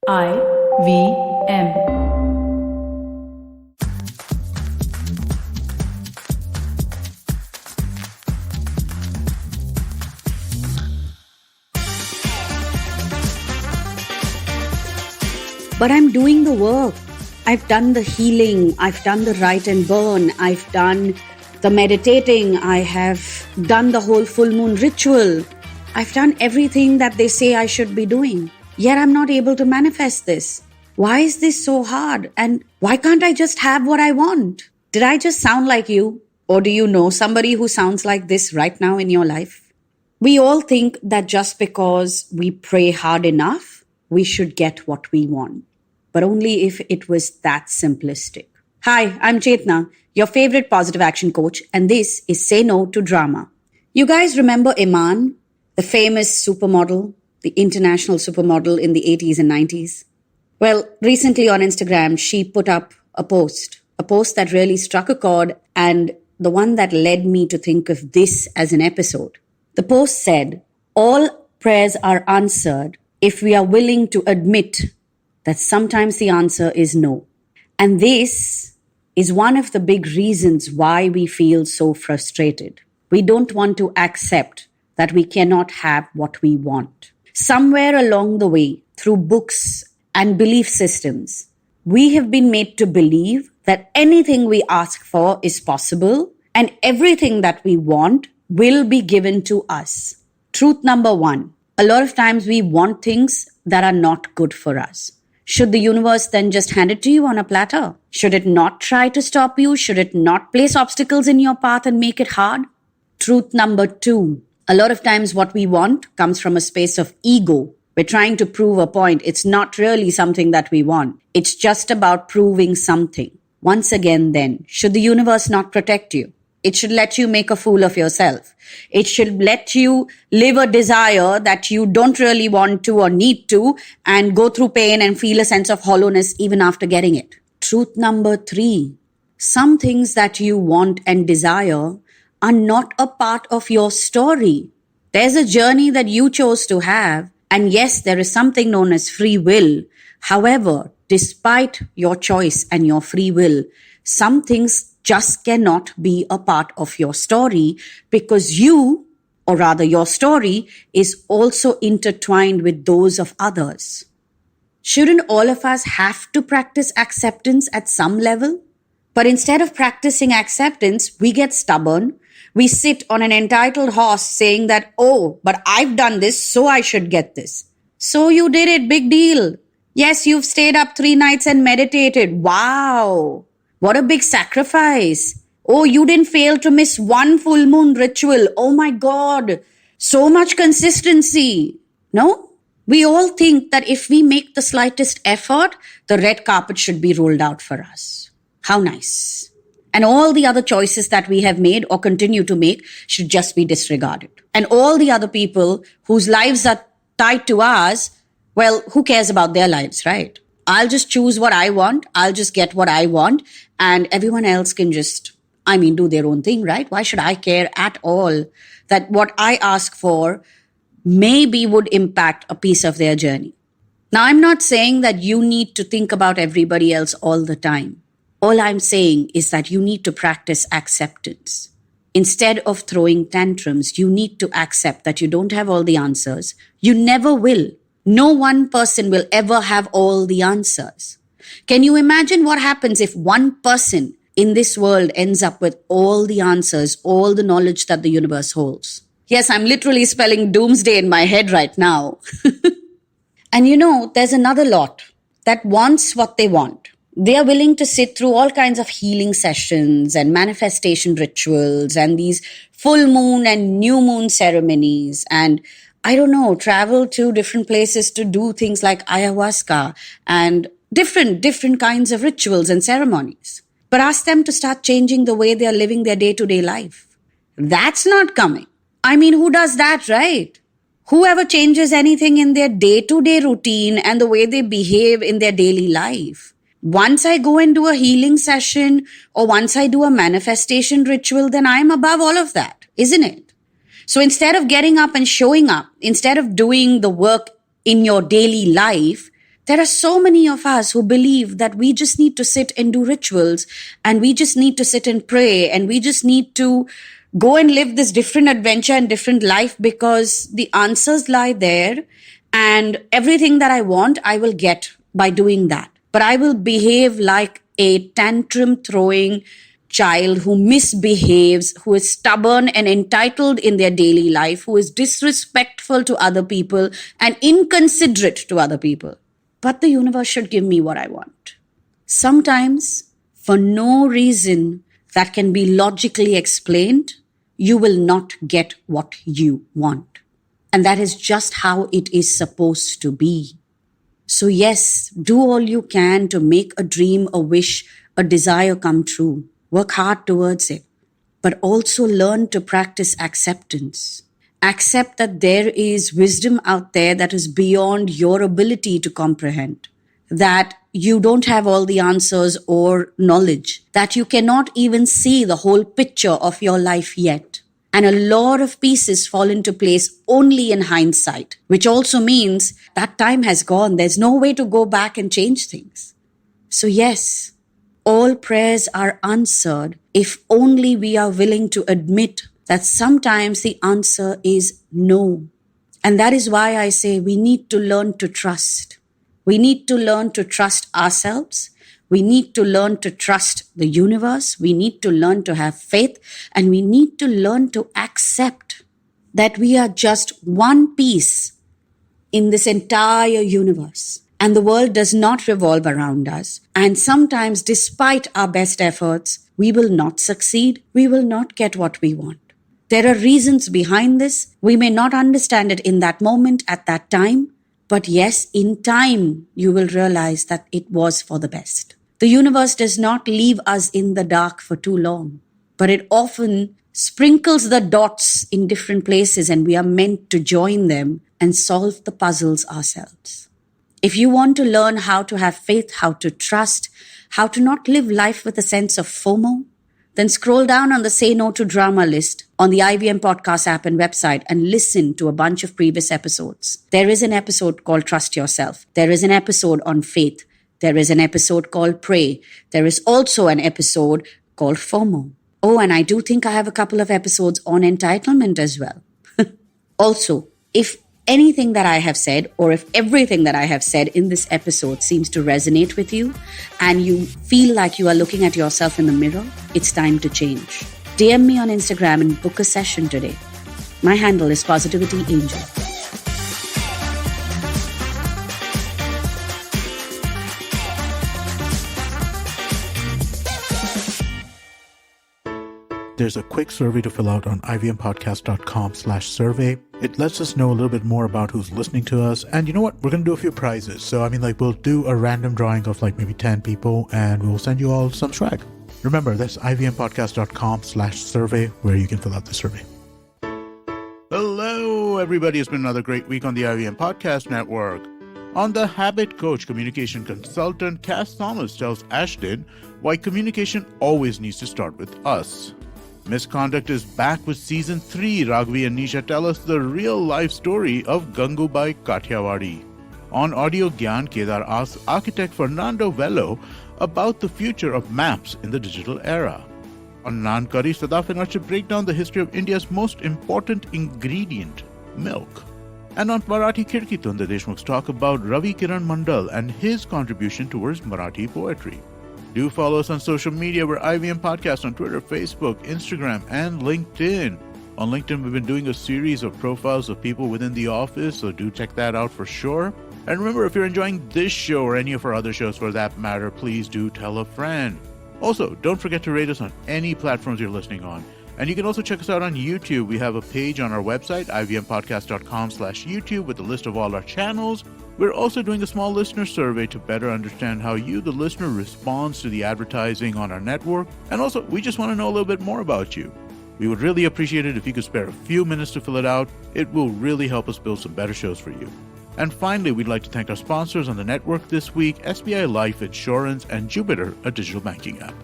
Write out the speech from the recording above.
IVM. But I'm doing the work. I've done the healing. I've done the write and burn. I've done the meditating. I have done the whole full moon ritual. I've done everything that they say I should be doing. Yet I'm not able to manifest this. Why is this so hard? And why can't I just have what I want? Did I just sound like you? Or do you know somebody who sounds like this right now in your life? We all think that just because we pray hard enough, we should get what we want. But only if it was that simplistic. Hi, I'm Chetna, your favorite positive action coach, and this is Say No to Drama. You guys remember Iman, the famous supermodel, the international supermodel in the 80s and 90s? Well, recently on Instagram, she put up a post that really struck a chord and the one that led me to think of this as an episode. The post said, "All prayers are answered if we are willing to admit that sometimes the answer is no." And this is one of the big reasons why we feel so frustrated. We don't want to accept that we cannot have what we want. Somewhere along the way, through books and belief systems, we have been made to believe that anything we ask for is possible and everything that we want will be given to us. Truth number one, a lot of times we want things that are not good for us. Should the universe then just hand it to you on a platter? Should it not try to stop you? Should it not place obstacles in your path and make it hard? Truth number two, a lot of times what we want comes from a space of ego. We're trying to prove a point. It's not really something that we want. It's just about proving something. Once again then, should the universe not protect you? It should let you make a fool of yourself. It should let you live a desire that you don't really want to or need to and go through pain and feel a sense of hollowness even after getting it. Truth number three, some things that you want and desire are not a part of your story. There's a journey that you chose to have, and yes, there is something known as free will. However, despite your choice and your free will, some things just cannot be a part of your story because you, or rather your story, is also intertwined with those of others. Shouldn't all of us have to practice acceptance at some level? But instead of practicing acceptance, we get stubborn. We sit on an entitled horse saying that, oh, but I've done this, so I should get this. So you did it, big deal. Yes, you've stayed up 3 nights and meditated. Wow. What a big sacrifice. Oh, you didn't fail to miss one full moon ritual. Oh my God. So much consistency. No? We all think that if we make the slightest effort, the red carpet should be rolled out for us. How nice. And all the other choices that we have made or continue to make should just be disregarded. And all the other people whose lives are tied to ours, well, who cares about their lives, right? I'll just choose what I want. I'll just get what I want. And everyone else can just, do their own thing, right? Why should I care at all that what I ask for maybe would impact a piece of their journey? Now, I'm not saying that you need to think about everybody else all the time. All I'm saying is that you need to practice acceptance. Instead of throwing tantrums, you need to accept that you don't have all the answers. You never will. No one person will ever have all the answers. Can you imagine what happens if one person in this world ends up with all the answers, all the knowledge that the universe holds? Yes, I'm literally spelling doomsday in my head right now. And there's another lot that wants what they want. They are willing to sit through all kinds of healing sessions and manifestation rituals and these full moon and new moon ceremonies and travel to different places to do things like ayahuasca and different kinds of rituals and ceremonies. But ask them to start changing the way they are living their day-to-day life. That's not coming. Who does that, right? Whoever changes anything in their day-to-day routine and the way they behave in their daily life. Once I go and do a healing session or once I do a manifestation ritual, then I'm above all of that, isn't it? So instead of getting up and showing up, instead of doing the work in your daily life, There are so many of us who believe that we just need to sit and do rituals, and we just need to sit and pray, and we just need to go and live this different adventure and different life because the answers lie there, and everything that I want, I will get by doing that. But I will behave like a tantrum throwing child who misbehaves, who is stubborn and entitled in their daily life, who is disrespectful to other people and inconsiderate to other people. But the universe should give me what I want. Sometimes, for no reason that can be logically explained, you will not get what you want. And that is just how it is supposed to be. So yes, do all you can to make a dream, a wish, a desire come true. Work hard towards it. But also learn to practice acceptance. Accept that there is wisdom out there that is beyond your ability to comprehend. That you don't have all the answers or knowledge. That you cannot even see the whole picture of your life yet. And a lot of pieces fall into place only in hindsight, which also means that time has gone. There's no way to go back and change things. So yes, all prayers are answered if only we are willing to admit that sometimes the answer is no. And that is why I say we need to learn to trust. We need to learn to trust ourselves. We need to learn to trust the universe. We need to learn to have faith. And we need to learn to accept that we are just one piece in this entire universe. And the world does not revolve around us. And sometimes, despite our best efforts, we will not succeed. We will not get what we want. There are reasons behind this. We may not understand it in that moment, at that time. But yes, in time, you will realize that it was for the best. The universe does not leave us in the dark for too long, but it often sprinkles the dots in different places, and we are meant to join them and solve the puzzles ourselves. If you want to learn how to have faith, how to trust, how to not live life with a sense of FOMO, then scroll down on the Say No to Drama list on the IVM podcast app and website and listen to a bunch of previous episodes. There is an episode called Trust Yourself. There is an episode on faith. There is an episode called Pray. There is also an episode called FOMO. Oh, and I do think I have a couple of episodes on entitlement as well. Also, if anything that I have said, or if everything that I have said in this episode seems to resonate with you and you feel like you are looking at yourself in the mirror, it's time to change. DM me on Instagram and book a session today. My handle is Positivity Angel. There's a quick survey to fill out on ivmpodcast.com/survey. It lets us know a little bit more about who's listening to us. And you know what? We're going to do a few prizes. So, we'll do a random drawing of maybe 10 people and we'll send you all some swag. Remember, that's ivmpodcast.com/survey where you can fill out the survey. Hello, everybody. It's been another great week on the IVM Podcast Network. On The Habit Coach, communication consultant Cass Thomas tells Ashton why communication always needs to start with us. Misconduct is back with Season 3. Raghavi and Nisha tell us the real-life story of Gangubai Kathiawadi. On Audio Gyan, Kedar asks architect Fernando Vello about the future of maps in the digital era. On Naan Curry, Sadaf and Archie break down the history of India's most important ingredient, milk. And on Marathi Kirkitun, the Deshmukhs talk about Ravi Kiran Mandal and his contribution towards Marathi poetry. Do follow us on social media. We're IVM Podcast on Twitter, Facebook, Instagram, and LinkedIn. On LinkedIn, we've been doing a series of profiles of people within the office, so do check that out for sure. And remember, if you're enjoying this show or any of our other shows for that matter, please do tell a friend. Also, don't forget to rate us on any platforms you're listening on. And you can also check us out on YouTube. We have a page on our website, ivmpodcast.com/YouTube, with a list of all our channels. We're also doing a small listener survey to better understand how you, the listener, responds to the advertising on our network. And also, we just want to know a little bit more about you. We would really appreciate it if you could spare a few minutes to fill it out. It will really help us build some better shows for you. And finally, we'd like to thank our sponsors on the network this week, SBI Life Insurance and Jupiter, a digital banking app.